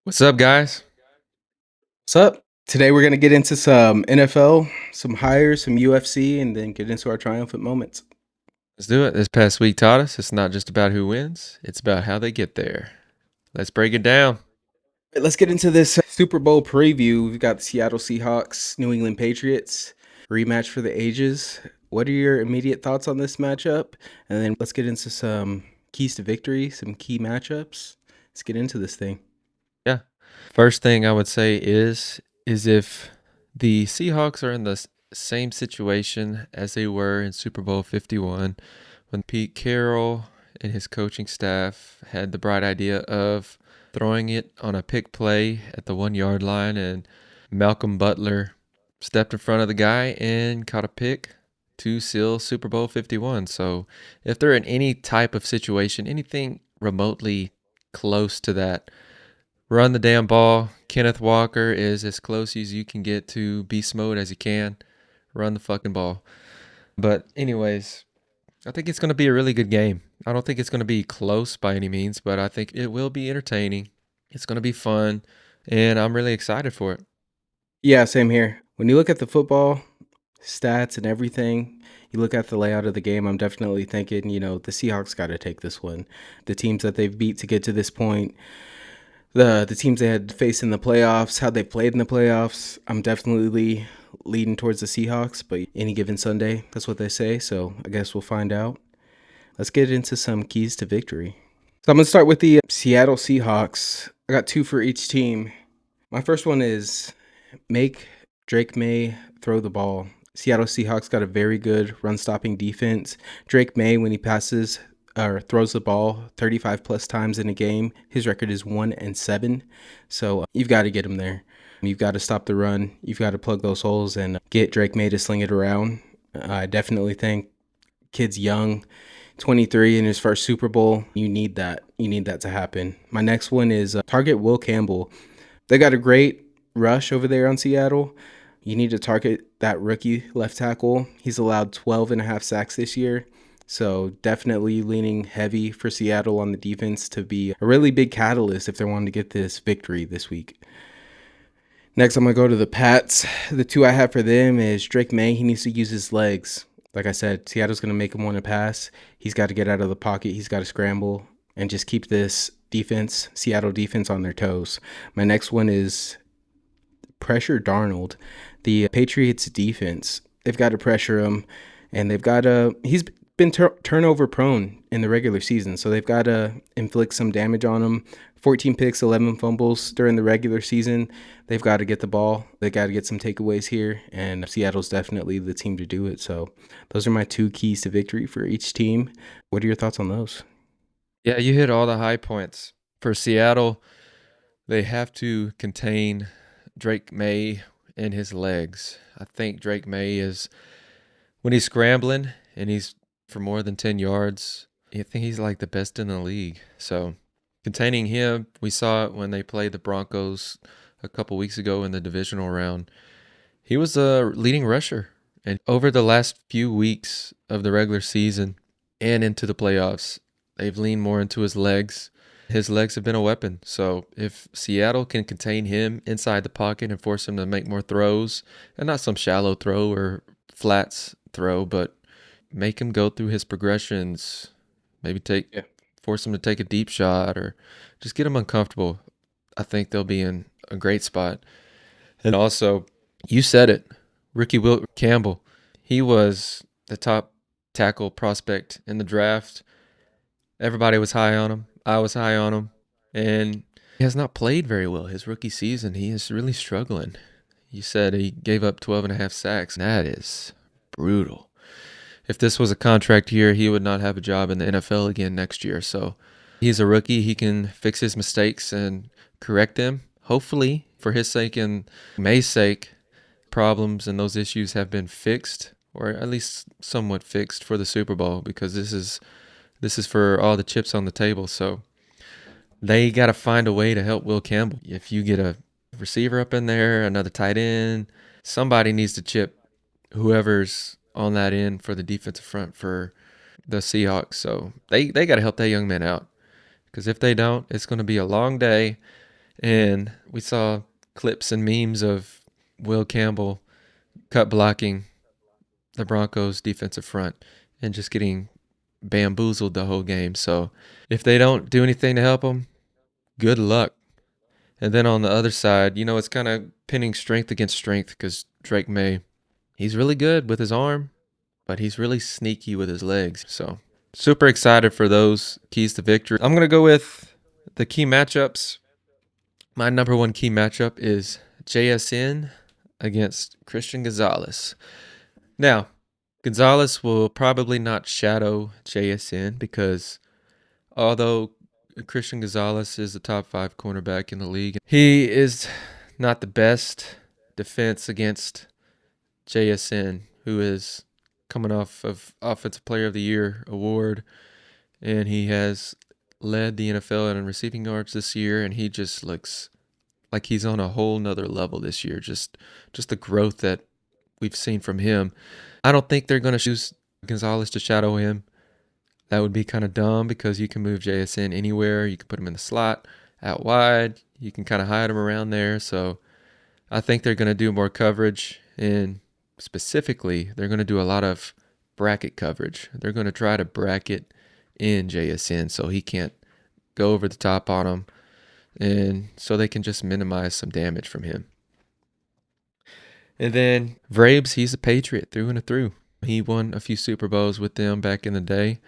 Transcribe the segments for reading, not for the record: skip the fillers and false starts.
What's up, guys? What's up? Today we're gonna get into some NFL, some hires, some UFC, and then get into our triumphant moments. Let's do it. This past week taught us it's not just about who wins, it's about how they get there. Let's break it down. Let's get into this Super Bowl preview. We've got the Seattle Seahawks, New England Patriots, rematch for the ages. What are your immediate thoughts on this matchup? And then let's get into some keys to victory, some key matchups. Let's get into this thing. Yeah. First thing I would say is if the Seahawks are in the same situation as they were in Super Bowl 51 when Pete Carroll and his coaching staff had the bright idea of throwing it on a pick play at the 1 yard line and Malcolm Butler stepped in front of the guy and caught a pick to seal Super Bowl 51. So if they're in any type of situation, anything remotely close to that, run the damn ball. Kenneth Walker is as close as you can get to beast mode as you can. Run the fucking ball. But anyways, I think it's going to be a really good game. I don't think it's going to be close by any means, but I think it will be entertaining. It's going to be fun, and I'm really excited for it. Yeah, same here. When you look at the football stats and everything, you look at the layout of the game, I'm definitely thinking, the Seahawks got to take this one. The teams that they've beat to get to this point, the teams they had faced in the playoffs, how they played in the playoffs, I'm definitely leading towards the Seahawks, but any given Sunday, that's what they say, so I guess we'll find out. Let's get into some keys to victory. So I'm going to start with the Seattle Seahawks. I got two for each team. My first one is make Drake May throw the ball. Seattle Seahawks got a very good run stopping defense. Drake May, when he passes or throws the ball 35 plus times in a game, his record is 1-7. So you've got to get him there. You've got to stop the run. You've got to plug those holes and get Drake May to sling it around. I definitely think kid's young, 23 in his first Super Bowl. You need that. You need that to happen. My next one is target Will Campbell. They got a great rush over there on Seattle. You need to target that rookie left tackle. He's allowed 12 and a half sacks this year. So definitely leaning heavy for Seattle on the defense to be a really big catalyst if they want to get this victory this week. Next, I'm going to go to the Pats. The two I have for them is Drake May. He needs to use his legs. Like I said, Seattle's going to make him want to pass. He's got to get out of the pocket. He's got to scramble and just keep this defense, Seattle defense, on their toes. My next one is pressure Darnold. The Patriots defense, they've got to pressure him, and they've got to. He's been turnover prone in the regular season, so they've got to inflict some damage on him. 14 picks, 11 fumbles during the regular season. They've got to get the ball. They got to get some takeaways here, and Seattle's definitely the team to do it. So those are my two keys to victory for each team. What are your thoughts on those? Yeah, you hit all the high points. For Seattle, they have to contain Drake May and his legs. I think Drake May is, when he's scrambling and he's for more than 10 yards, I think he's like the best in the league. So containing him, we saw it when they played the Broncos a couple weeks ago in the divisional round. He was a leading rusher. And over the last few weeks of the regular season and into the playoffs, they've leaned more into his legs. His legs have been a weapon. So if Seattle can contain him inside the pocket and force him to make more throws, and not some shallow throw or flats throw, but make him go through his progressions, maybe Yeah. force him to take a deep shot or just get him uncomfortable, I think they'll be in a great spot. And also, you said it, Ricky Will Campbell. He was the top tackle prospect in the draft. Everybody was high on him. I was high on him. And he has not played very well his rookie season. He is really struggling. You said he gave up 12 and a half sacks. That is brutal. If this was a contract year, he would not have a job in the NFL again next year. So he's a rookie. He can fix his mistakes and correct them. Hopefully, for his sake and May's sake, problems and those issues have been fixed, or at least somewhat fixed for the Super Bowl, because this is for all the chips on the table. So they got to find a way to help Will Campbell. If you get a receiver up in there, another tight end, somebody needs to chip whoever's on that end for the defensive front for the Seahawks. So they got to help that young man out, because if they don't, it's going to be a long day And we saw clips and memes of Will Campbell cut blocking the Broncos defensive front and just getting bamboozled the whole game. So if they don't do anything to help him, good luck. And then on the other side, it's kind of pinning strength against strength because Drake May, he's really good with his arm, but he's really sneaky with his legs. So super excited for those keys to victory. I'm going to go with the key matchups. My number one key matchup is JSN against Christian Gonzalez. Now, Gonzalez will probably not shadow JSN because although Christian Gonzalez is the top 5 cornerback in the league, he is not the best defense against JSN, who is coming off of Offensive Player of the Year award, and he has led the NFL in receiving yards this year, and he just looks like he's on a whole nother level this year. Just the growth that we've seen from him. I don't think they're going to choose Gonzalez to shadow him. That would be kind of dumb because you can move JSN anywhere. You can put him in the slot, out wide. You can kind of hide him around there. So I think they're going to do more coverage, and specifically, they're going to do a lot of bracket coverage. They're going to try to bracket in JSN so he can't go over the top on him, and so they can just minimize some damage from him. And then Vrabes, he's a Patriot through and through. He won a few Super Bowls with them back in the day,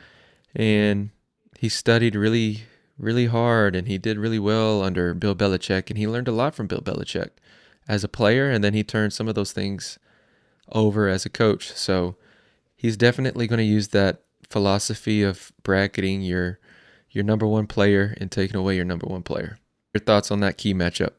and he studied really, really hard, and he did really well under Bill Belichick, and he learned a lot from Bill Belichick as a player, and then he turned some of those things over as a coach. So he's definitely going to use that philosophy of bracketing your number one player and taking away your number one player. Your thoughts on that key matchup?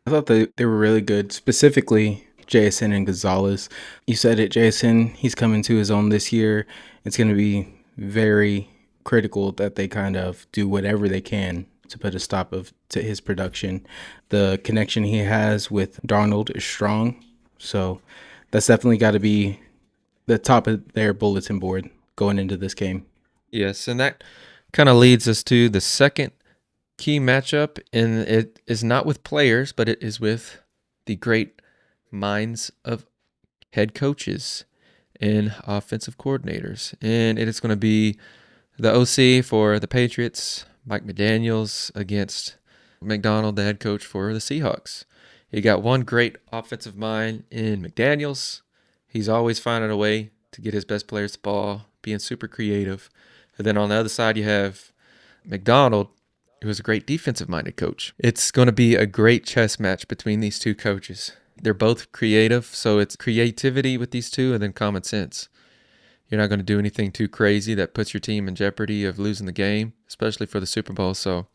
I thought they were really good, specifically JSN and Gonzalez. You said it, JSN, he's coming to his own this year. It's going to be very critical that they kind of do whatever they can to put a stop to his production. The connection he has with Darnold is strong, so that's definitely got to be the top of their bulletin board going into this game. Yes, and that kind of leads us to the second key matchup, and it is not with players, but it is with the great minds of head coaches and offensive coordinators. And it is going to be the OC for the Patriots, Mike McDaniels, against McDonald, the head coach for the Seahawks. You got one great offensive mind in McDaniels. He's always finding a way to get his best players the ball, being super creative. And then on the other side, you have McDonald, who is a great defensive-minded coach. It's going to be a great chess match between these two coaches. They're both creative, so it's creativity with these two and then common sense. You're not going to do anything too crazy that puts your team in jeopardy of losing the game, especially for the Super Bowl. So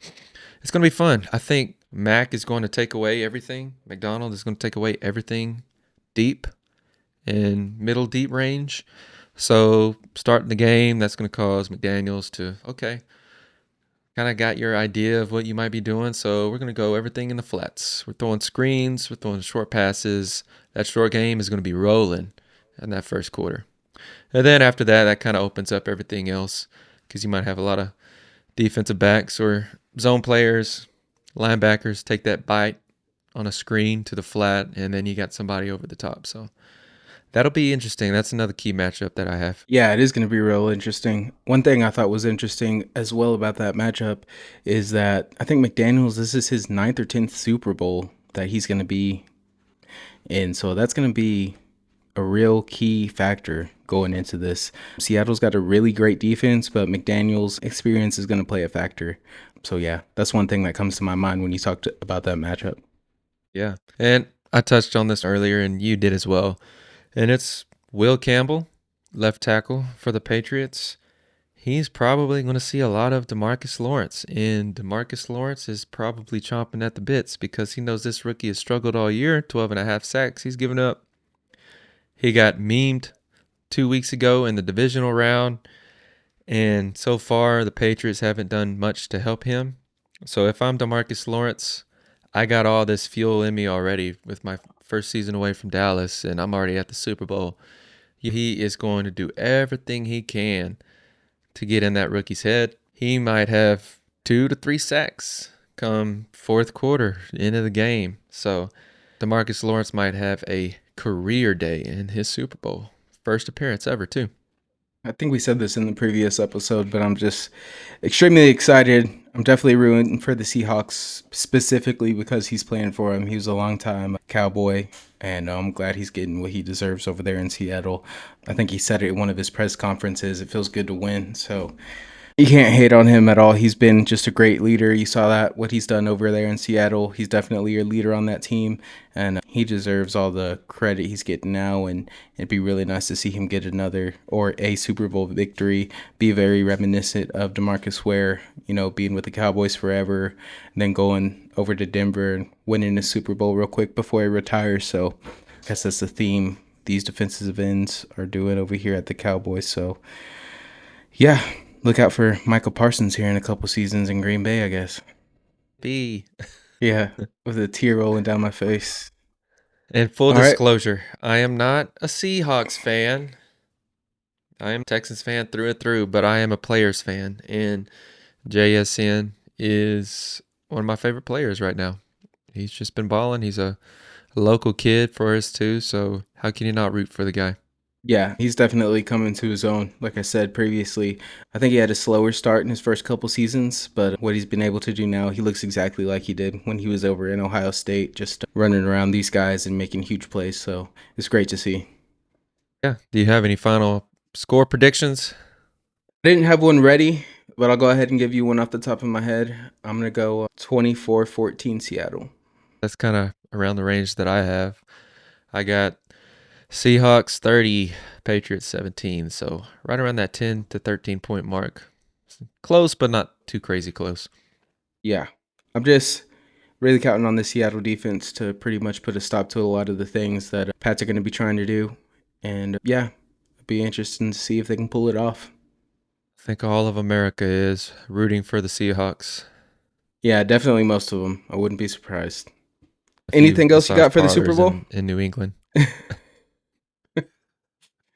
it's going to be fun. I think Mac is going to take away everything. McDonald is going to take away everything deep and middle deep range. So starting the game, that's going to cause McDaniels to, okay, kind of got your idea of what you might be doing. So we're going to go everything in the flats. We're throwing screens. We're throwing short passes. That short game is going to be rolling in that first quarter. And then after that, that kind of opens up everything else because you might have a lot of defensive backs or zone players, linebackers take that bite on a screen to the flat, and then you got somebody over the top. So that'll be interesting. That's another key matchup that I have. Yeah, it is going to be real interesting. One thing I thought was interesting as well about that matchup is that I think McDaniels, this is his 9th or 10th Super Bowl that he's going to be in. So that's going to be a real key factor going into this. Seattle's got a really great defense, but McDaniels' experience is going to play a factor. So yeah, that's one thing that comes to my mind when you talked about that matchup. Yeah. And I touched on this earlier, and you did as well. And it's Will Campbell, left tackle for the Patriots. He's probably going to see a lot of DeMarcus Lawrence, and DeMarcus Lawrence is probably chomping at the bits because he knows this rookie has struggled all year, 12 and a half sacks he's given up. He got memed 2 weeks ago in the divisional round, and so far the Patriots haven't done much to help him. So if I'm DeMarcus Lawrence, I got all this fuel in me already with my first season away from Dallas, and I'm already at the Super Bowl. He is going to do everything he can to get in that rookie's head. He might have 2 to 3 sacks come fourth quarter, end of the game. So DeMarcus Lawrence might have a career day in his Super Bowl. First appearance ever, too. I think we said this in the previous episode, but I'm just extremely excited. I'm definitely rooting for the Seahawks specifically because he's playing for him. He was a long time Cowboy, and I'm glad he's getting what he deserves over there in Seattle. I think he said it in one of his press conferences. It feels good to win. So you can't hate on him at all. He's been just a great leader. You saw that, what he's done over there in Seattle. He's definitely a leader on that team, and he deserves all the credit he's getting now. And it'd be really nice to see him get another or a Super Bowl victory. Be very reminiscent of DeMarcus Ware, being with the Cowboys forever, and then going over to Denver and winning the Super Bowl real quick before he retires. So I guess that's the theme these defensive ends are doing over here at the Cowboys. So yeah, look out for Michael Parsons here in a couple seasons in Green Bay, I guess. B. Yeah, with a tear rolling down my face. And full All right. disclosure, I am not a Seahawks fan. I am a Texans fan through and through, but I am a players fan. And JSN is one of my favorite players right now. He's just been balling. He's a local kid for us, too. So how can you not root for the guy? Yeah, he's definitely coming to his own. Like I said previously, I think he had a slower start in his first couple seasons, but what he's been able to do now, he looks exactly like he did when he was over in Ohio State, just running around these guys and making huge plays. So it's great to see. Yeah. Do you have any final score predictions? I didn't have one ready, but I'll go ahead and give you one off the top of my head. I'm going to go 24-14 Seattle. That's kind of around the range that I have. I got Seahawks 30, Patriots 17. So right around that 10 to 13 point mark. Close, but not too crazy close. Yeah. I'm just really counting on the Seattle defense to pretty much put a stop to a lot of the things that Pats are going to be trying to do. And yeah, it'll be interesting to see if they can pull it off. I think all of America is rooting for the Seahawks. Yeah, definitely most of them. I wouldn't be surprised. A few Anything else you massage got for the Super parlors Bowl? in New England.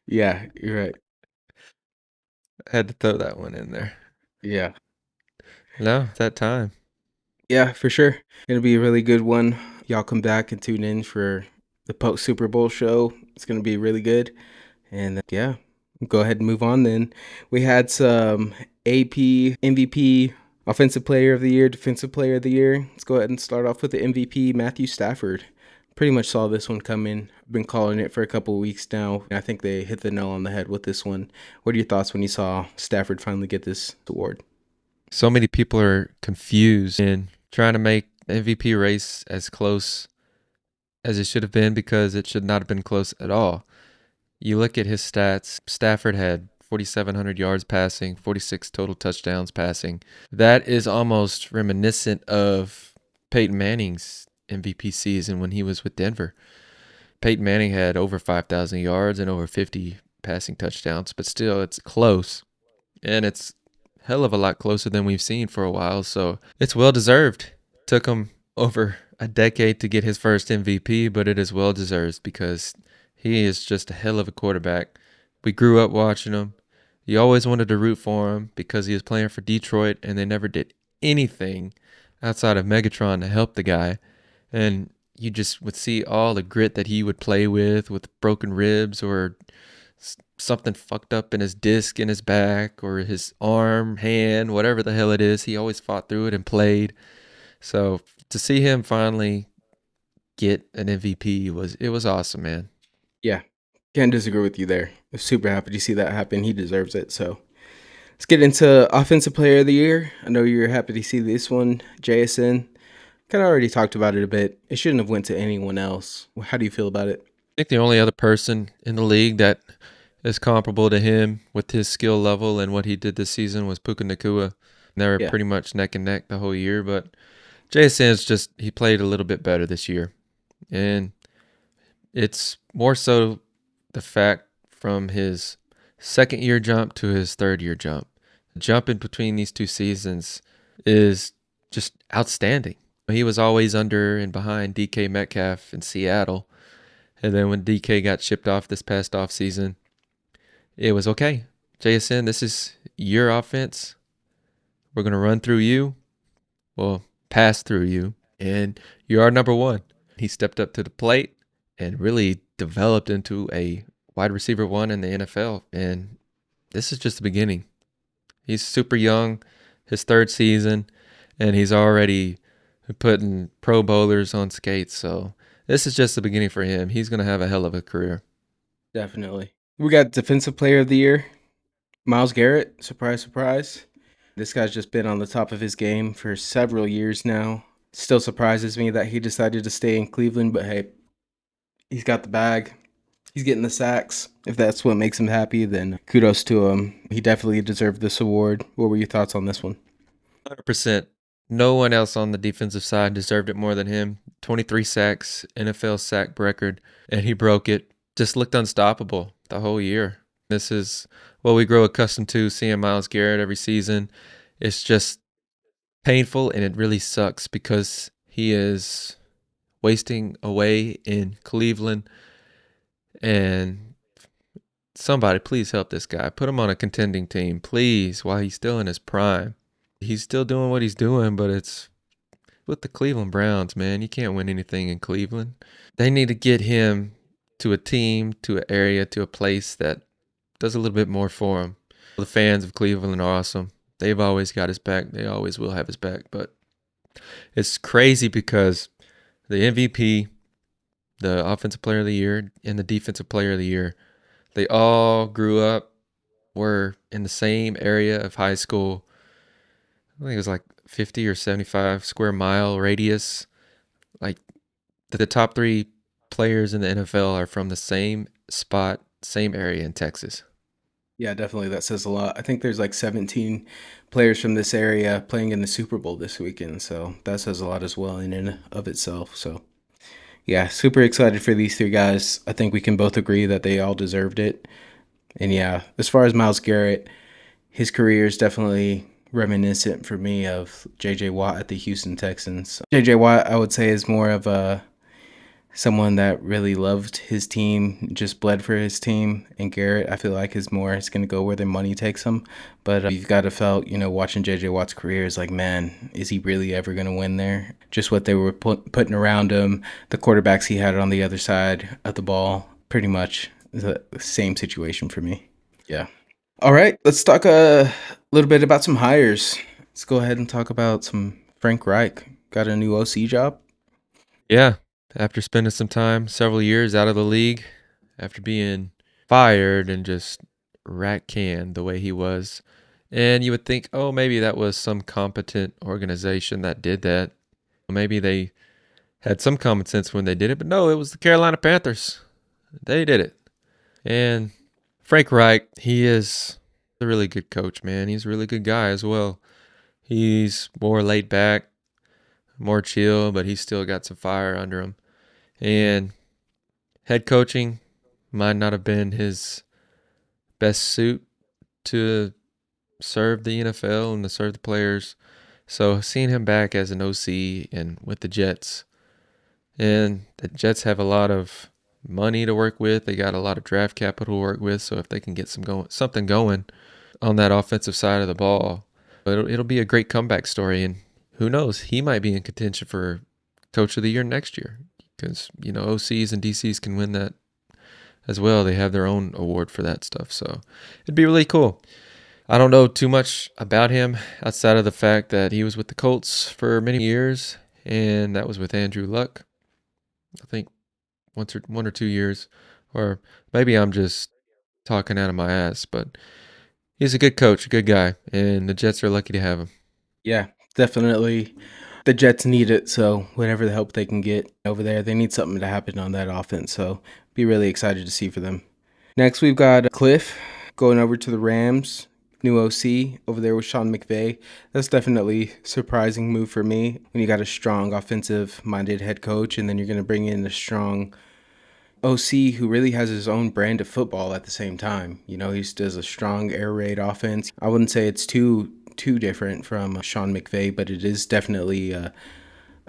Yeah, you're right. Had to throw that one in there. Yeah. No, it's that time. Yeah, for sure. It'll be a really good one. Y'all come back and tune in for the post Super Bowl show. It's going to be really good. And yeah, go ahead and move on then. We had some AP, MVP, Offensive Player of the Year, Defensive Player of the Year. Let's go ahead and start off with the MVP, Matthew Stafford. Pretty much saw this one come in. I've been calling it for a couple of weeks now. I think they hit the nail on the head with this one. What are your thoughts when you saw Stafford finally get this award? So many people are confused in trying to make the MVP race as close as it should have been because it should not have been close at all. You look at his stats, Stafford had 4,700 yards passing, 46 total touchdowns passing. That is almost reminiscent of Peyton Manning's MVP season when he was with Denver. Peyton Manning had over 5,000 yards and over 50 passing touchdowns, but still it's close. And it's hell of a lot closer than we've seen for a while, so it's well deserved. Took him over a decade to get his first MVP, but it is well deserved because he is just a hell of a quarterback. We grew up watching him. You always wanted to root for him because he was playing for Detroit and they never did anything outside of Megatron to help the guy. And you just would see all the grit that he would play with broken ribs or something fucked up in his disc in his back or his arm, hand, whatever the hell it is. He always fought through it and played. So to see him finally get an MVP was awesome, man. Yeah, can't disagree with you there. I'm super happy to see that happen. He deserves it. So let's get into Offensive Player of the Year. I know you're happy to see this one, JSN. Kind of already talked about it a bit. It shouldn't have went to anyone else. How do you feel about it? I think the only other person in the league that is comparable to him with his skill level and what he did this season was Puka Nakua. They were Yeah, pretty much neck and neck the whole year, but JSN's just he played a little bit better this year. And it's more so the fact from his second year jump to his third year jump. The jump in between these two seasons is just outstanding. He was always under and behind DK Metcalf in Seattle. And then when DK got shipped off this past off season, it was okay. JSN, this is your offense. We're going to run through you. Well, pass through you, and you are number one. He stepped up to the plate and really developed into a wide receiver one in the NFL. And this is just the beginning. He's super young, his third season, and he's already putting pro bowlers on skates. So this is just the beginning for him. He's going to have a hell of a career. Definitely. We got Defensive Player of the Year, Myles Garrett. Surprise, surprise. This guy's just been on the top of his game for several years now. Still surprises me that he decided to stay in Cleveland, but hey, he's got the bag. He's getting the sacks. If that's what makes him happy, then kudos to him. He definitely deserved this award. What were your thoughts on this one? 100%. No one else on the defensive side deserved it more than him. 23 sacks, NFL sack record, and he broke it. Just looked unstoppable the whole year. This is what we grow accustomed to, seeing Myles Garrett every season. It's just painful, and it really sucks because he is wasting away in Cleveland. And somebody, please help this guy. Put him on a contending team, please, while he's still in his prime. He's still doing what he's doing, but it's with the Cleveland Browns, man. You can't win anything in Cleveland. They need to get him to a team, to an area, to a place that does a little bit more for him. The fans of Cleveland are awesome. They've always got his back. They always will have his back. But it's crazy because the MVP, the Offensive Player of the Year, and the Defensive Player of the Year, they all grew up, were in the same area of high school. I think it was like 50 or 75 square mile radius. Like the top three players in the NFL are from the same spot, same area in Texas. Yeah, definitely. That says a lot. I think there's like 17 players from this area playing in the Super Bowl this weekend. So that says a lot as well in and of itself. So yeah, super excited for these three guys. I think we can both agree that they all deserved it. And yeah, as far as Myles Garrett, his career is definitely reminiscent for me of JJ Watt at the Houston Texans. JJ Watt, I would say, is more of a someone that really loved his team, just bled for his team. And Garrett, I feel like, is more, it's going to go where their money takes him. But you've got to felt, watching JJ Watt's career is like, man, is he really ever going to win there? Just what they were putting around him, the quarterbacks he had on the other side of the ball, pretty much the same situation for me. Yeah. All right, let's talk a little bit about some hires. Let's go ahead and talk about some Frank Reich. Got a new OC job? Yeah, after spending some time, several years out of the league, after being fired and just rat canned the way he was. And you would think, oh, maybe that was some competent organization that did that. Maybe they had some common sense when they did it, but no, it was the Carolina Panthers. They did it. And Frank Reich, he is a really good coach, man. He's a really good guy as well. He's more laid back, more chill, but he's still got some fire under him. And head coaching might not have been his best suit to serve the NFL and to serve the players. So seeing him back as an OC and with the Jets, and the Jets have a lot of money to work with. They got a lot of draft capital to work with. So if they can get something going on that offensive side of the ball, it'll be a great comeback story. And who knows, he might be in contention for Coach of the Year next year because OCs and DCs can win that as well. They have their own award for that stuff. So it'd be really cool. I don't know too much about him outside of the fact that he was with the Colts for many years, and that was with Andrew Luck. I think 1 or 2 years, or maybe I'm just talking out of my ass, but he's a good coach, a good guy, and the Jets are lucky to have him. Yeah, definitely. The Jets need it, so whatever the help they can get over there, they need something to happen on that offense. So be really excited to see for them. Next, we've got Cliff going over to the Rams. New OC over there with Sean McVay. That's definitely a surprising move for me when you got a strong offensive-minded head coach and then you're going to bring in a strong OC who really has his own brand of football at the same time. He does a strong air raid offense. I wouldn't say it's too different from Sean McVay, but it is definitely a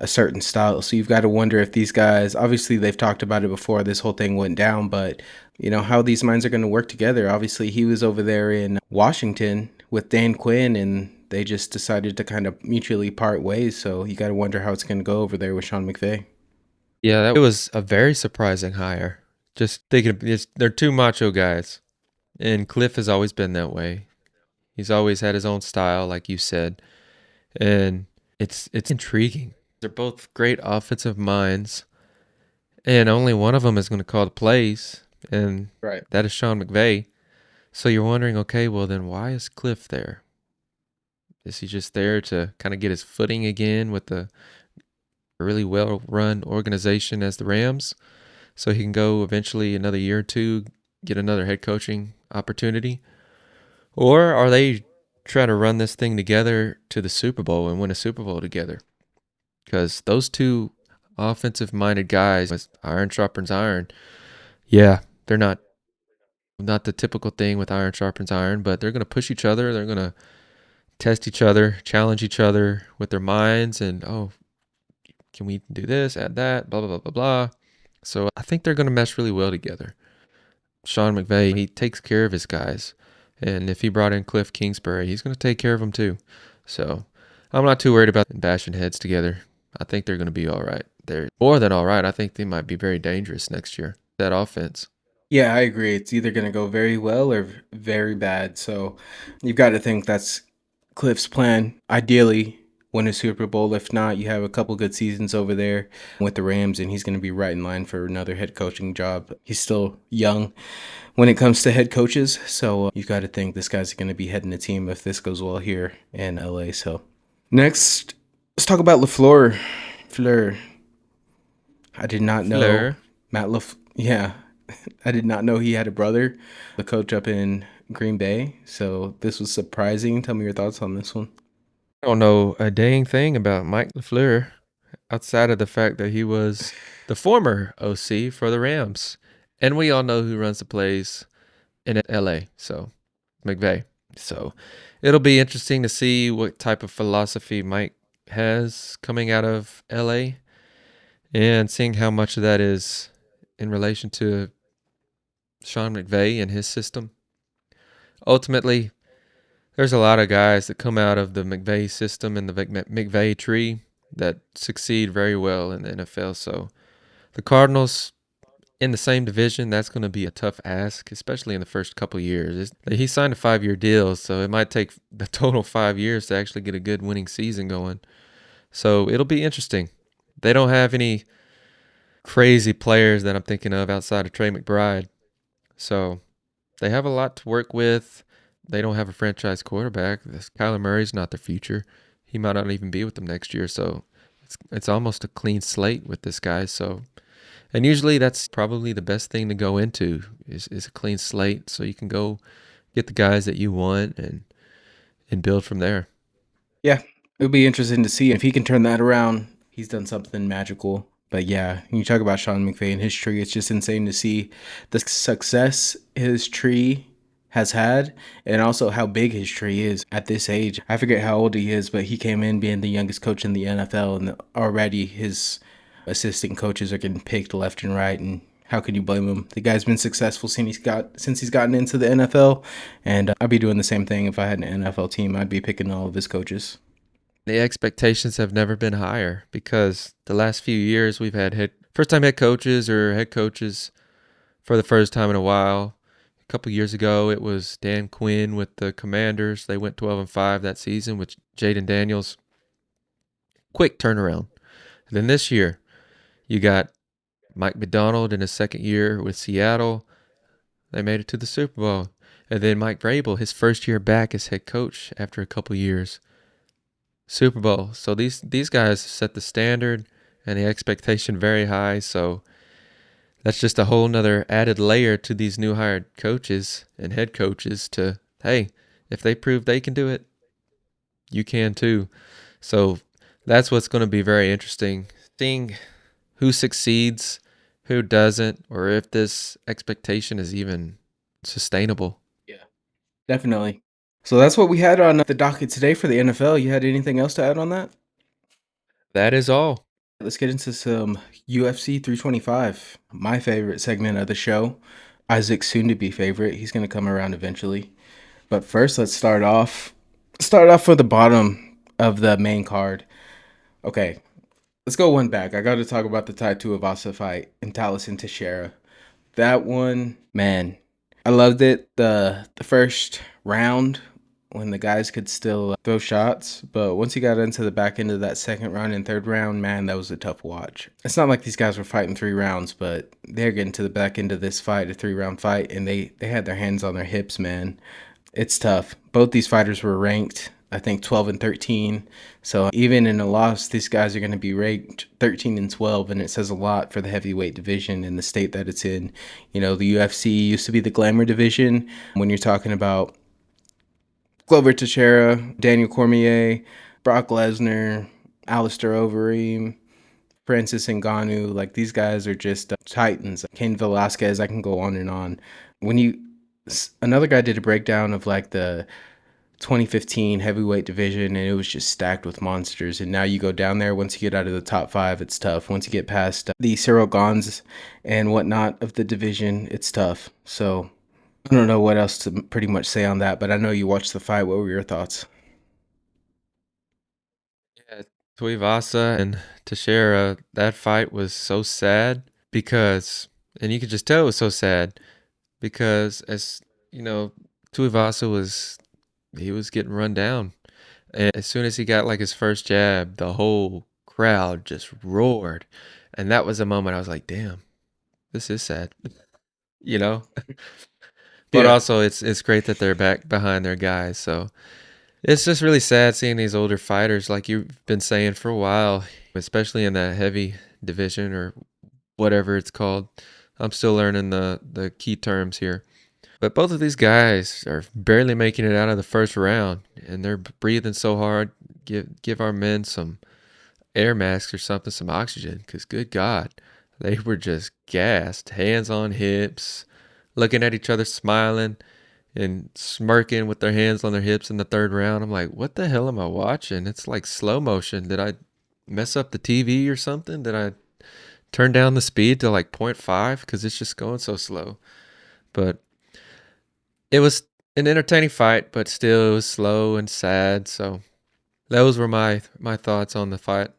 certain style. So you've got to wonder if these guys, obviously they've talked about it before this whole thing went down, but how these minds are going to work together. Obviously he was over there in Washington with Dan Quinn and they just decided to kind of mutually part ways. So you got to wonder how it's going to go over there with Sean McVay. Yeah, that was a very surprising hire. Just thinking, they're two macho guys, and Cliff has always been that way. He's always had his own style, like you said, and it's intriguing. They're both great offensive minds, and only one of them is going to call the plays, and Right. that is Sean McVay. So you're wondering, okay, well then why is Cliff there? Is he just there to kind of get his footing again with a really well-run organization as the Rams, so he can go eventually another year or two get another head coaching opportunity? Or are they trying to run this thing together to the Super Bowl and win a Super Bowl together? Because those two offensive-minded guys, with iron sharpens iron, yeah, they're not the typical thing with iron sharpens iron, but they're going to push each other. They're going to test each other, challenge each other with their minds, and oh, can we do this, add that, blah, blah, blah, blah, blah. So I think they're going to mesh really well together. Sean McVay, he takes care of his guys. And if he brought in Cliff Kingsbury, he's going to take care of them too. So I'm not too worried about bashing heads together. I think they're going to be all right. They're more than all right. I think they might be very dangerous next year. That offense. Yeah, I agree. It's either going to go very well or very bad. So you've got to think that's Cliff's plan. Ideally, win a Super Bowl. If not, you have a couple good seasons over there with the Rams, and he's going to be right in line for another head coaching job. He's still young when it comes to head coaches. So you got to think this guy's going to be heading the team if this goes well here in LA. So next, let's talk about LaFleur. Fleur. I did not know Fleur. Matt Laf. Yeah, I did not know he had a brother, the coach up in Green Bay. So this was surprising. Tell me your thoughts on this one. I don't know a dang thing about Mike LaFleur outside of the fact that he was the former OC for the Rams. And we all know who runs the plays in LA. So McVay. So it'll be interesting to see what type of philosophy Mike has coming out of LA and seeing how much of that is in relation to Sean McVay and his system. Ultimately, there's a lot of guys that come out of the McVay system and the McVay tree that succeed very well in the NFL. So the Cardinals in the same division, that's going to be a tough ask, especially in the first couple years. He signed a 5-year deal, so it might take the total 5 years to actually get a good winning season going. So it'll be interesting. They don't have any crazy players that I'm thinking of outside of Trey McBride. So they have a lot to work with. They don't have a franchise quarterback. Kyler Murray's not their future. He might not even be with them next year. So it's almost a clean slate with this guy. So and usually that's probably the best thing to go into is a clean slate, so you can go get the guys that you want and build from there. Yeah, it'll be interesting to see if he can turn that around. He's done something magical. But yeah, when you talk about Sean McVay and his tree, it's just insane to see the success his tree has had and also how big his tree is at this age. I forget how old he is, but he came in being the youngest coach in the NFL, and already his assistant coaches are getting picked left and right. And how can you blame him? The guy's been successful since he's gotten into the NFL, and I'd be doing the same thing if I had an NFL team. I'd be picking all of his coaches. The expectations have never been higher because the last few years we've had first time head coaches or head coaches for the first time in a while. A couple years ago it was Dan Quinn with the Commanders. They went 12-5 that season with Jaden Daniels. Quick turnaround. And then this year you got Mike McDonald in his second year with Seattle. They made it to the Super Bowl. And then Mike Vrabel, his first year back as head coach after a couple years. Super Bowl. So these guys set the standard and the expectation very high. So that's just a whole nother added layer to these new hired coaches and head coaches to, hey, if they prove they can do it, you can too. So that's what's going to be very interesting. Seeing who succeeds, who doesn't, or if this expectation is even sustainable. Yeah, definitely. So that's what we had on the docket today for the NFL. You had anything else to add on that? That is all. Let's get into some UFC 325, my favorite segment of the show. Isaac's soon to be favorite. He's going to come around eventually. But first, let's start off. Start off for the bottom of the main card. Okay, let's go one back. I got to talk about the Tai Tuivasa fight in Dallas and Teixeira. That one, man, I loved it. The first round when the guys could still throw shots, but once you got into the back end of that second round and third round, man, that was a tough watch. It's not like these guys were fighting 3 rounds, but they're getting to the back end of this fight, a 3 round fight, and they had their hands on their hips, man. It's tough. Both these fighters were ranked, I think, 12 and 13. So even in a loss, these guys are going to be ranked 13 and 12, and it says a lot for the heavyweight division and the state that it's in. You know, the UFC used to be the glamour division. When you're talking about Glover Teixeira, Daniel Cormier, Brock Lesnar, Alistair Overeem, Francis Ngannou, like these guys are just titans. Cain Velasquez, I can go on and on. When you Another guy did a breakdown of like the 2015 heavyweight division, and it was just stacked with monsters. And now you go down there, once you get out of the top five, it's tough. Once you get past the Cyril Gons and whatnot of the division, it's tough. So I don't know what else to pretty much say on that, but I know you watched the fight. What were your thoughts? Yeah, Tuivasa and Teixeira, that fight was so sad because, and you could just tell it was so sad because as you know, Tuivasa he was getting run down, and as soon as he got like his first jab, the whole crowd just roared, and that was a moment I was like, damn, this is sad, you know. But Yeah. also, it's great that they're back behind their guys, so it's just really sad seeing these older fighters, like you've been saying for a while, especially in that heavy division or whatever it's called. I'm still learning the key terms here. But both of these guys are barely making it out of the first round, and they're breathing so hard. Give our men some air masks or something, some oxygen, because good God, they were just gassed, hands on hips, looking at each other, smiling and smirking with their hands on their hips in the third round. I'm like, what the hell am I watching? It's like slow motion. Did I mess up the TV or something? Did I turn down the speed to like point 0.5 because it's just going so slow? But it was an entertaining fight, but still it was slow and sad. So those were my thoughts on the fight.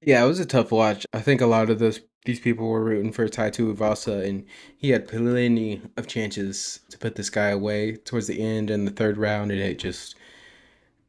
Yeah, it was a tough watch. I think a lot of these people were rooting for Taito Ivasa, and he had plenty of chances to put this guy away towards the end in the third round, and it just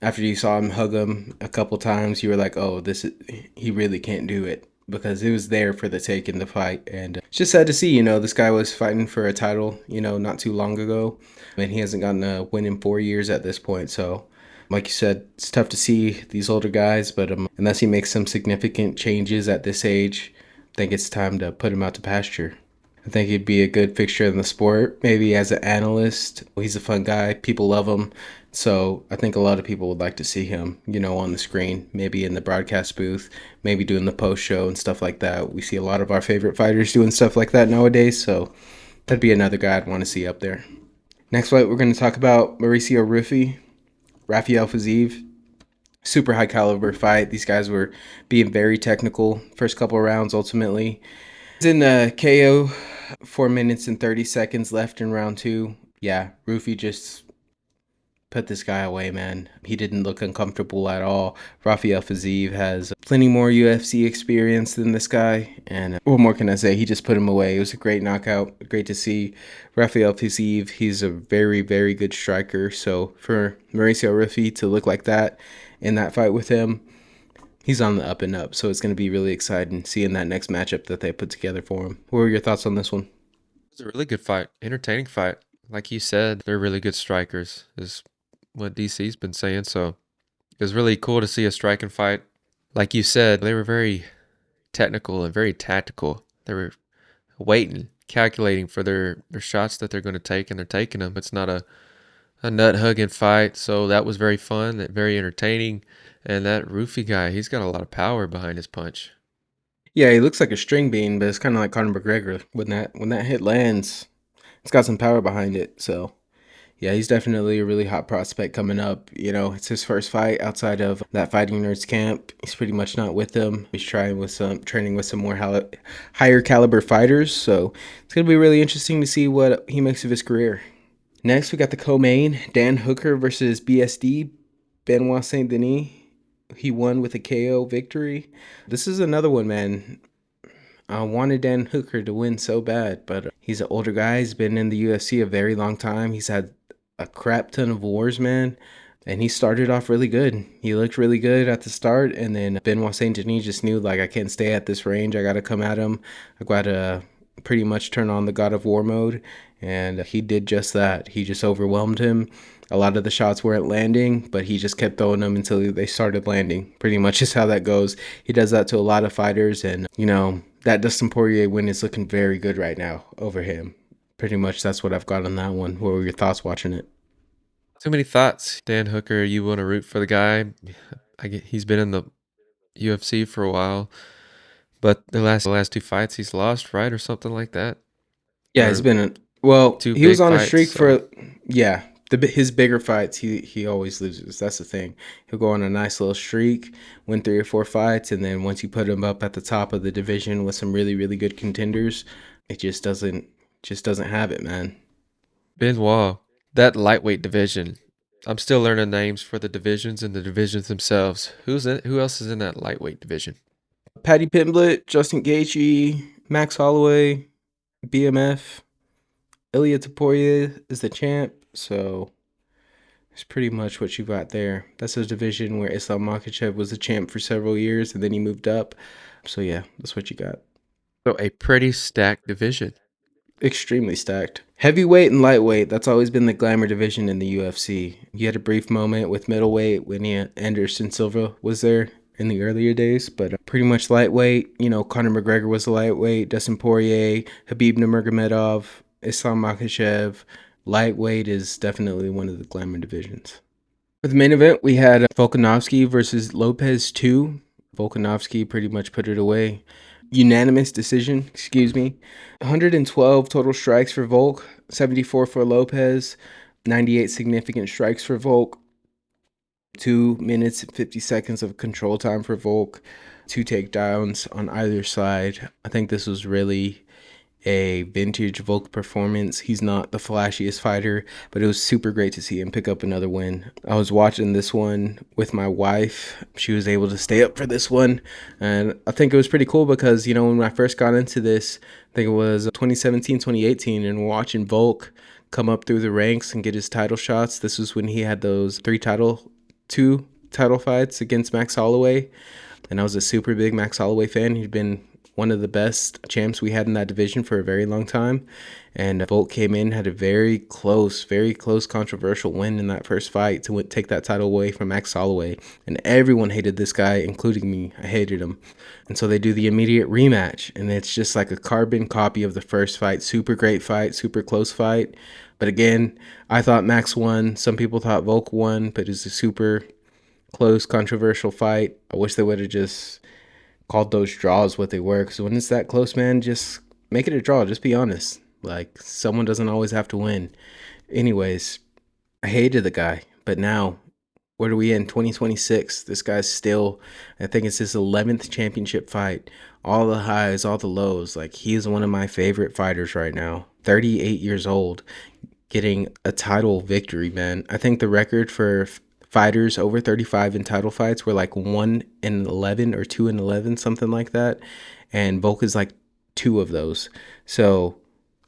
after you saw him hug him a couple times, you were like, "Oh, this is he really can't do it." Because it was there for the take in the fight, and it's just sad to see. You know, this guy was fighting for a title, you know, not too long ago, and he hasn't gotten a win in 4 years at this point. So, like you said, it's tough to see these older guys, but unless he makes some significant changes at this age, I think it's time to put him out to pasture. I think he'd be a good fixture in the sport. Maybe as an analyst, he's a fun guy. People love him. So I think a lot of people would like to see him, you know, on the screen, maybe in the broadcast booth, maybe doing the post show and stuff like that. We see a lot of our favorite fighters doing stuff like that nowadays. So that'd be another guy I'd want to see up there. Next fight, we're going to talk about Mauricio Rufy, Rafael Fiziev. Super high caliber fight. These guys were being very technical. First couple of rounds, ultimately. It's in KO, 4 minutes and 30 seconds left in round two. Yeah, Rufy just put this guy away, man. He didn't look uncomfortable at all. Rafael Fiziev has plenty more UFC experience than this guy. And what more can I say? He just put him away. It was a great knockout. Great to see Rafael Fiziev. He's a very, very good striker. So for Mauricio Rufy to look like that in that fight with him, he's on the up and up. So it's going to be really exciting seeing that next matchup that they put together for him. What were your thoughts on this one? It was a really good fight, entertaining fight. Like you said, they're really good strikers, is what DC's been saying. So it was really cool to see a striking fight. Like you said, they were very technical and very tactical. They were waiting, calculating for their shots that they're going to take, and they're taking them. It's not a nut hugging fight, so that was very fun, very entertaining. And that Roofy guy, he's got a lot of power behind his punch. Yeah, he looks like a string bean, but it's kind of like Conor McGregor. When that hit lands, it's got some power behind it. So yeah, he's definitely a really hot prospect coming up. You know, it's his first fight outside of that Fighting Nerds camp. He's pretty much not with them. He's training with some more higher caliber fighters. So it's gonna be really interesting to see what he makes of his career. Next, we got the co-main Dan Hooker versus BSD. Benoit Saint Denis. He won with a KO victory. This is another one, man. I wanted Dan Hooker to win so bad, but he's an older guy. He's been in the UFC a very long time. He's had a crap ton of wars, man. And he started off really good. He looked really good at the start, and then Benoit Saint Denis just knew, like, I can't stay at this range. I got to come at him. I got to pretty much turn on the God of War mode, and he did just that. He just overwhelmed him. A lot of the shots weren't landing, but he just kept throwing them until they started landing. Pretty much is how that goes. He does that to a lot of fighters, and that Dustin Poirier win is looking very good right now over him. Pretty much that's what I've got on that one. What were your thoughts watching it? Too many thoughts. Dan Hooker, you want to root for the guy. He's been in the UFC for a while, but the last two fights he's lost, right, or something like that, Yeah, it's or been well. two He was big on a fights. streak So for yeah. His bigger fights, he always loses. That's the thing. He'll go on a nice little streak, win 3 or 4 fights, and then once you put him up at the top of the division with some really really good contenders, it just doesn't have it, man. Benoit, that lightweight division. I'm still learning names for the divisions and the divisions themselves. Who else is in that lightweight division? Paddy Pimblett, Justin Gaethje, Max Holloway, BMF, Ilya Taporia is the champ. So it's pretty much what you got there. That's a division where Islam Makhachev was the champ for several years and then he moved up. So yeah, that's what you got. So a pretty stacked division. Extremely stacked. Heavyweight and lightweight, that's always been the glamour division in the UFC. You had a brief moment with middleweight when Anderson Silva was there in the earlier days, but pretty much lightweight. Conor McGregor was a lightweight, Dustin Poirier, Habib Nurmagomedov, Islam Makhachev. Lightweight is definitely one of the glamour divisions. For the main event, we had Volkanovski versus Lopez 2. Volkanovski pretty much put it away. Unanimous decision, excuse me. 112 total strikes for Volk, 74 for Lopez, 98 significant strikes for Volk, 2 minutes and 50 seconds of control time for Volk, 2 takedowns on either side. I think this was really a vintage Volk performance. He's not the flashiest fighter, but it was super great to see him pick up another win. I was watching this one with my wife. She was able to stay up for this one, and I think it was pretty cool because, when I first got into this, I think it was 2017, 2018, and watching Volk come up through the ranks and get his title shots. This was when he had those 2 title fights against Max Holloway, and I was a super big Max Holloway fan. He'd been one of the best champs we had in that division for a very long time. And Volk came in, had a very close, controversial win in that first fight to take that title away from Max Holloway. And everyone hated this guy, including me. I hated him. And so they do the immediate rematch. And it's just like a carbon copy of the first fight. Super great fight, super close fight. But again, I thought Max won. Some people thought Volk won, but it's a super close, controversial fight. I wish they would have just called those draws what they were, because when it's that close, man, just make it a draw. Just be honest. Like, someone doesn't always have to win. Anyways, I hated the guy, but now, what are we in? 2026. This guy's still, I think it's his 11th championship fight. All the highs, all the lows. Like, he is one of my favorite fighters right now. 38 years old, getting a title victory, man. I think the record for fighters over 35 in title fights were like 1-11 or 2-11, something like that. And Volk is like 2 of those. So,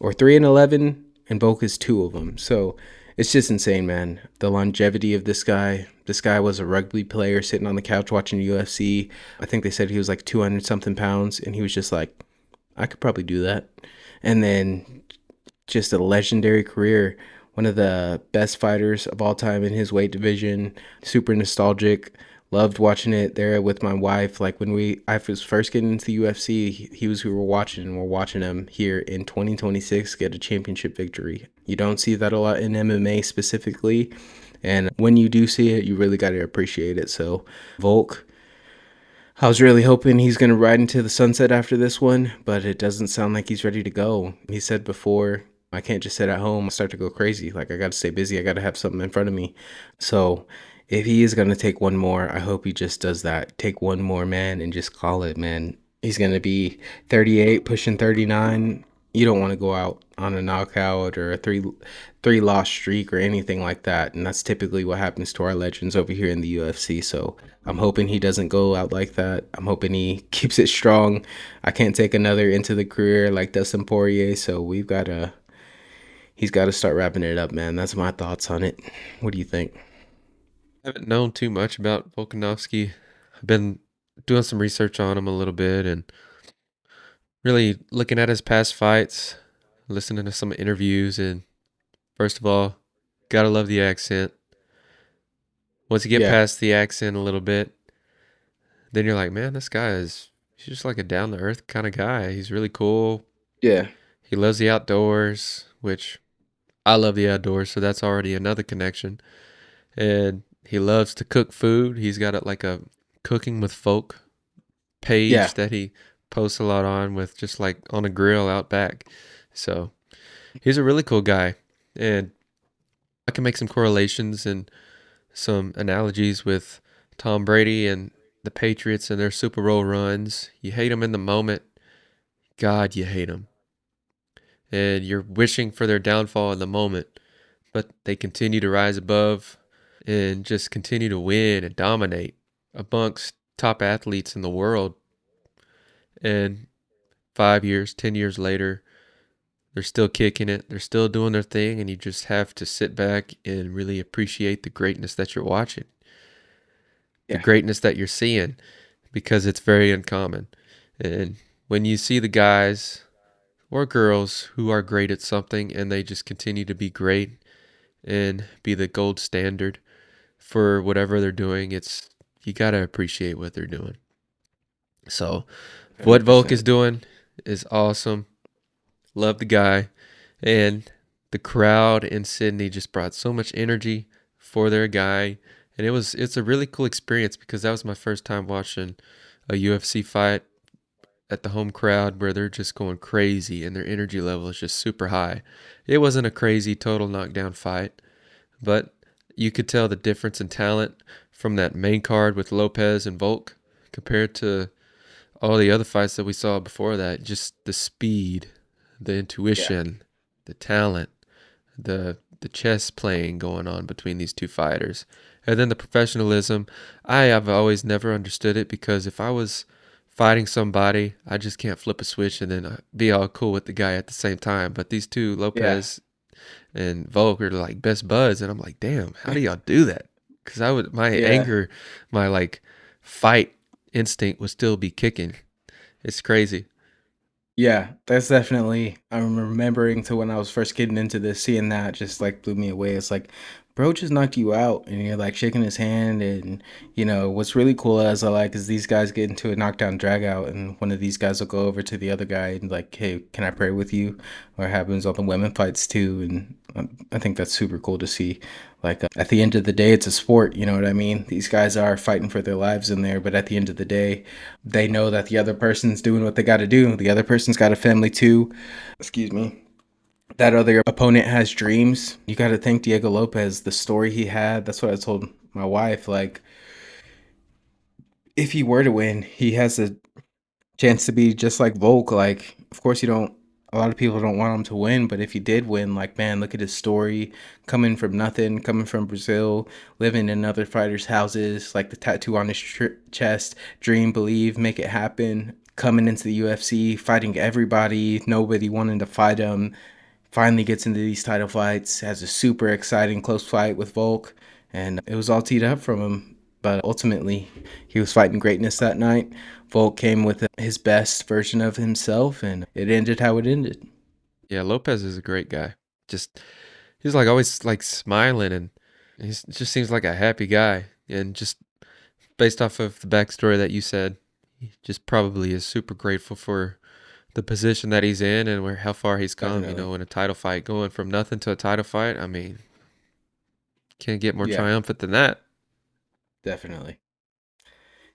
or 3-11, and Volk is 2 of them. So it's just insane, man. The longevity of this guy. This guy was a rugby player sitting on the couch watching UFC. I think they said he was like 200 something pounds, and he was just like, I could probably do that. And then just a legendary career, one of the best fighters of all time in his weight division. Super nostalgic. Loved watching it there with my wife. Like when I was first getting into the UFC, he was who we were watching, and we're watching him here in 2026 get a championship victory. You don't see that a lot in MMA specifically, and when you do see it, you really got to appreciate it. So Volk, I was really hoping he's going to ride into the sunset after this one, but it doesn't sound like he's ready to go. He said before, I can't just sit at home and start to go crazy. Like, I got to stay busy. I got to have something in front of me. So if he is going to take one more, I hope he just does that. Take one more, man, and just call it, man. He's going to be 38, pushing 39. You don't want to go out on a knockout or a three loss streak or anything like that. And that's typically what happens to our legends over here in the UFC. So I'm hoping he doesn't go out like that. I'm hoping he keeps it strong. I can't take another into the career like Dustin Poirier. So he's got to start wrapping it up, man. That's my thoughts on it. What do you think? I haven't known too much about Volkanovski. I've been doing some research on him a little bit and really looking at his past fights, listening to some interviews, and first of all, gotta love the accent. Once you get Yeah, past the accent a little bit, then you're like, man, this guy is he's just like a down to earth kind of guy. He's really cool. yeah, He loves the outdoors, which I love the outdoors, so that's already another connection. And he loves to cook food. He's got like a cooking with folk yeah, page that he posts a lot on with just like on a grill out back. So he's a really cool guy. And I can make some correlations and some analogies with Tom Brady and the Patriots and their Super Bowl runs. You hate them in the moment. God, you hate them. And you're wishing for their downfall in the moment. But they continue to rise above and just continue to win and dominate amongst top athletes in the world. And 5 years, 10 years later, they're still kicking it. They're still doing their thing. And you just have to sit back and really appreciate the greatness that you're watching, the yeah, greatness that you're seeing, because it's very uncommon. And when you see the guys or girls who are great at something and they just continue to be great and be the gold standard for whatever they're doing, it's you got to appreciate what they're doing. So, what Volk is 100%. doing is awesome. Love the guy. And the crowd in Sydney just brought so much energy for their guy. And it's a really cool experience because that was my first time watching a UFC fight at the home crowd where they're just going crazy and their energy level is just super high. It wasn't a crazy total knockdown fight, but you could tell the difference in talent from that main card with Lopez and Volk compared to all the other fights that we saw before that. Just the speed, the Yeah, intuition, the talent, the chess playing going on between these two fighters. And then the professionalism. I have always never understood it because if I was fighting somebody, I just can't flip a switch and then be all cool with the guy at the same time. But these two, yeah, Lopez and Volk, are like best buds, and I'm like, damn, how do y'all do that? Because I would my yeah. anger, my like fight instinct would still be kicking. It's crazy. Yeah, that's definitely. I'm remembering to when I was first getting into this, seeing that just like blew me away. It's like, bro just knocked you out, and you're like shaking his hand. And what's really cool as I like is these guys get into a knockdown drag out, and one of these guys will go over to the other guy and like, hey, can I pray with you? Or it happens on the women fights too, and I think that's super cool to see. Like at the end of the day, it's a sport. You know what I mean? These guys are fighting for their lives in there, but at the end of the day, they know that the other person's doing what they got to do. The other person's got a family too. Excuse me. That other opponent has dreams. You got to thank Diego Lopez, the story he had. That's what I told my wife. Like, if he were to win, he has a chance to be just like Volk. Like, of course, you don't. A lot of people don't want him to win, but if he did win, like, man, look at his story. Coming from nothing, coming from Brazil, living in other fighters' houses, like the tattoo on his chest, dream, believe, make it happen. Coming into the UFC, fighting everybody, nobody wanting to fight him. Finally gets into these title fights, has a super exciting close fight with Volk, and it was all teed up from him. But ultimately, he was fighting greatness that night. Volk came with his best version of himself, and it ended how it ended. Yeah, Lopez is a great guy. Just he's like always like smiling and he just seems like a happy guy. And just based off of the backstory that you said, he just probably is super grateful for the position that he's in and where how far he's come. You Definitely. know, in a title fight, going from nothing to a title fight. I mean, can't get more Yeah, triumphant than that. definitely.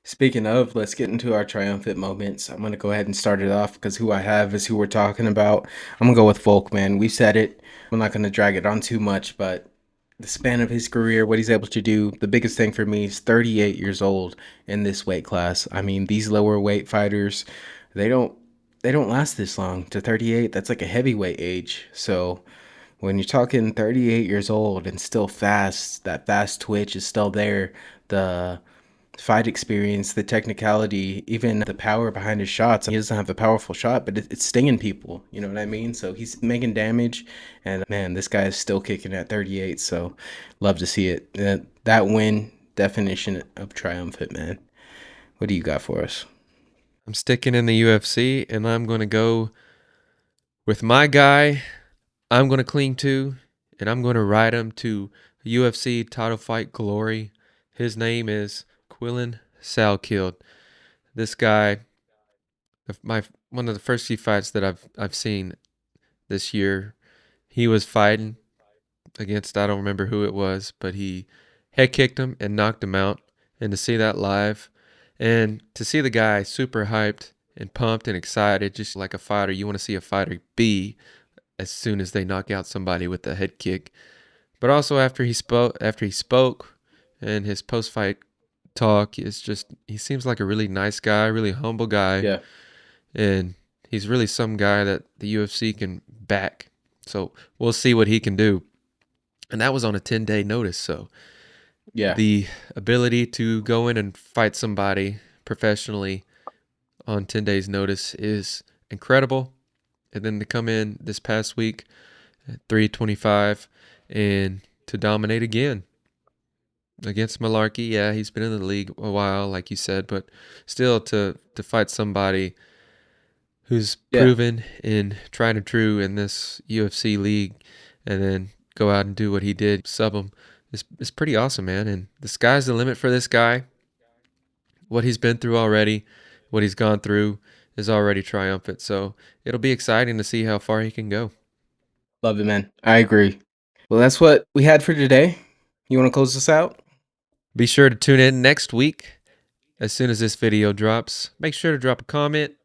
Speaking of, let's get into our triumphant moments. I'm going to go ahead and start it off because who I have is who we're talking about. I'm going to go with Volk, man. We said it. I'm not going to drag it on too much, but the span of his career, what he's able to do, the biggest thing for me is 38 years old in this weight class. I mean, these lower weight fighters, they don't. they don't last this long. To 38, that's like a heavyweight age. So when you're talking 38 years old and still fast, that fast twitch is still there. The fight experience, the technicality, even the power behind his shots. He doesn't have a powerful shot, but it's stinging people. You know what I mean? So he's making damage, and man, this guy is still kicking at 38. So love to see it. That win, definition of triumphant, man. What do you got for us? I'm sticking in the UFC, and I'm going to go with my guy I'm going to cling to, and I'm going to ride him to UFC title fight glory. His name is Quillen Salkild. This guy, my one of the first few fights that I've seen this year, he was fighting against, I don't remember who it was, but he head kicked him and knocked him out. And to see that live, and to see the guy super hyped and pumped and excited, just like a fighter, you want to see a fighter be as soon as they knock out somebody with a head kick. But also after he spoke, and his post fight talk is just, he seems like a really nice guy, really humble guy, Yeah, and he's really some guy that the UFC can back. So we'll see what he can do. And that was on a 10-day notice, so yeah, the ability to go in and fight somebody professionally on 10 days notice is incredible. And then to come in this past week at 325 and to dominate again against Malarkey. Yeah, he's been in the league a while, like you said, but still to fight somebody who's yeah. proven in tried and true in this UFC league, and then go out and do what he did, sub him, is pretty awesome, man. And the sky's the limit for this guy. What he's been through already, what he's gone through is already triumphant. So it'll be exciting to see how far he can go. Love it, man. I agree. Well, that's what we had for today. You want to close this out? Be sure to tune in next week as soon as this video drops. Make sure to drop a comment,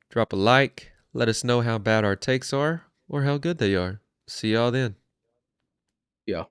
drop a like, let us know how bad our takes are or how good they are. See y'all then. Yeah.